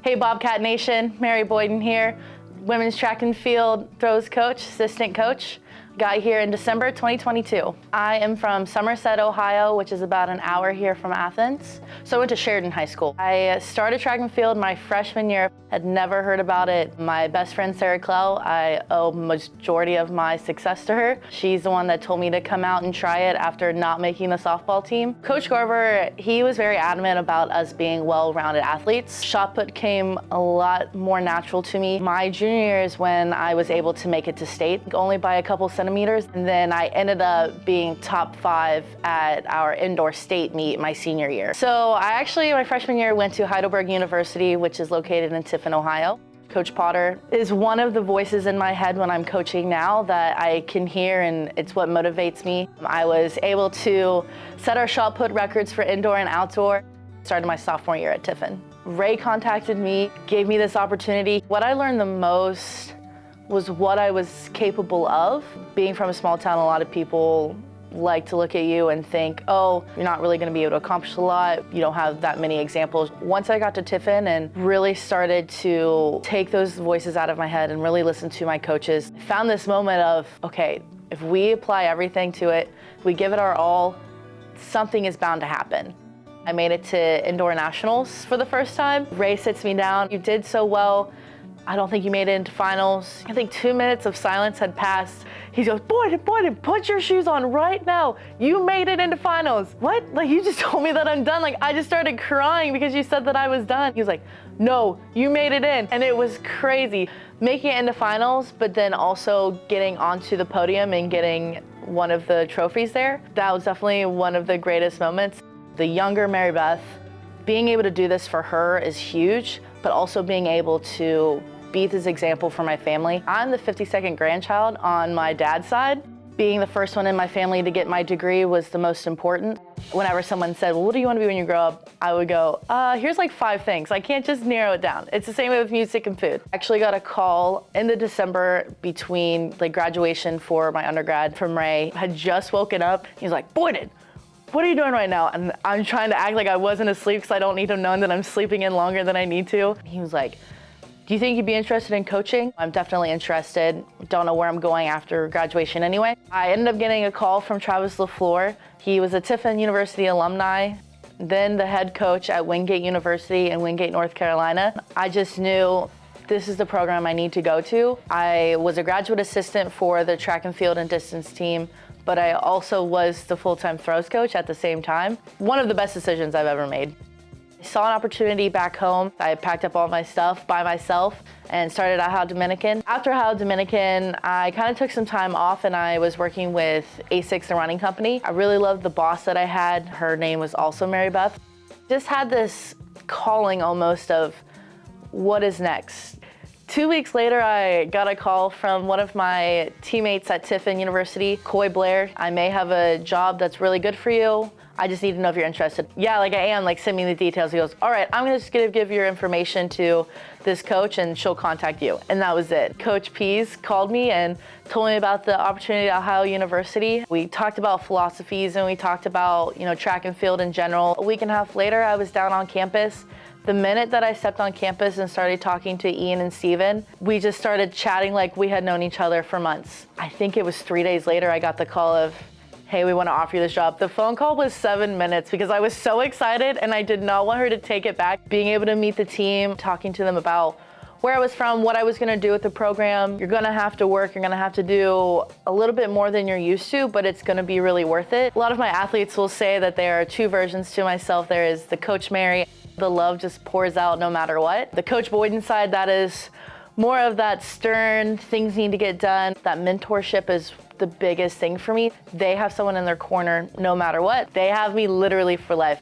Hey Bobcat Nation, Mary Boyden here, women's track and field throws coach, assistant coach. Got here in December 2022. I am from Somerset, Ohio, which is about an hour here from Athens. So I went to Sheridan High School. I started track and field my freshman year. Had never heard about it. My best friend, Sarah Clow, I owe majority of my success to her. She's the one that told me to come out and try it after not making the softball team. Coach Garver, he was very adamant about us being well-rounded athletes. Shot put came a lot more natural to me. My junior year is when I was able to make it to state, only by a couple centimeters. And then I ended up being top 5 at our indoor state meet my senior year. So my freshman year, went to Heidelberg University, which is located in Tiffin, Ohio. Coach Potter is one of the voices in my head when I'm coaching now that I can hear, and it's what motivates me. I was able to set our shot put records for indoor and outdoor. Started my sophomore year at Tiffin. Ray contacted me, gave me this opportunity. What I learned the most was what I was capable of. Being from a small town, a lot of people like to look at you and think, oh, you're not really gonna be able to accomplish a lot. You don't have that many examples. Once I got to Tiffin and really started to take those voices out of my head and really listen to my coaches, I found this moment of, okay, if we apply everything to it, if we give it our all, something is bound to happen. I made it to indoor nationals for the first time. Ray sits me down, you did so well. I don't think you made it into finals. I think 2 minutes of silence had passed. He goes, Boyden, put your shoes on right now. You made it into finals. What? Like, you just told me that I'm done. Like, I just started crying because you said that I was done. He was like, no, you made it in. And it was crazy. Making it into finals, but then also getting onto the podium and getting one of the trophies there. That was definitely one of the greatest moments. The younger Mary Beth, being able to do this for her is huge, but also being able to be this example for my family. I'm the 52nd grandchild on my dad's side. Being the first one in my family to get my degree was the most important. Whenever someone said, well, what do you want to be when you grow up? I would go, here's like 5 things. I can't just narrow it down. It's the same way with music and food. I actually got a call in the December between like graduation for my undergrad from Ray. I had just woken up. He's like, Boyden, what are you doing right now? And I'm trying to act like I wasn't asleep because I don't need him knowing that I'm sleeping in longer than I need to. He was like, do you think you'd be interested in coaching? I'm definitely interested. Don't know where I'm going after graduation anyway. I ended up getting a call from Travis LaFleur. He was a Tiffin University alumni, then the head coach at Wingate University in Wingate, North Carolina. I just knew this is the program I need to go to. I was a graduate assistant for the track and field and distance team, but I also was the full-time throws coach at the same time. One of the best decisions I've ever made. I saw an opportunity back home. I packed up all my stuff by myself and started at Ohio Dominican. After Ohio Dominican, I kind of took some time off and I was working with A6, the running company. I really loved the boss that I had. Her name was also Mary Beth. Just had this calling almost of what is next. 2 weeks later, I got a call from one of my teammates at Tiffin University, Coy Blair. I may have a job that's really good for you. I just need to know if you're interested. Yeah, like I am, like send me the details. He goes, all right, I'm just gonna give your information to this coach and she'll contact you. And that was it. Coach Pease called me and told me about the opportunity at Ohio University. We talked about philosophies and we talked about, track and field in general. A week and a half later, I was down on campus. The minute that I stepped on campus and started talking to Ian and Steven, we just started chatting like we had known each other for months. I think it was 3 days later I got the call of, hey, we want to offer you this job. The phone call was 7 minutes because I was so excited and I did not want her to take it back. Being able to meet the team, talking to them about where I was from, what I was going to do with the program. You're going to have to work, you're going to have to do a little bit more than you're used to, but it's going to be really worth it. A lot of my athletes will say that there are 2 versions to myself. There is the Coach Mary. The love just pours out no matter what. The Coach Boyden side, that is more of that stern, things need to get done. That mentorship is the biggest thing for me. They have someone in their corner no matter what. They have me literally for life.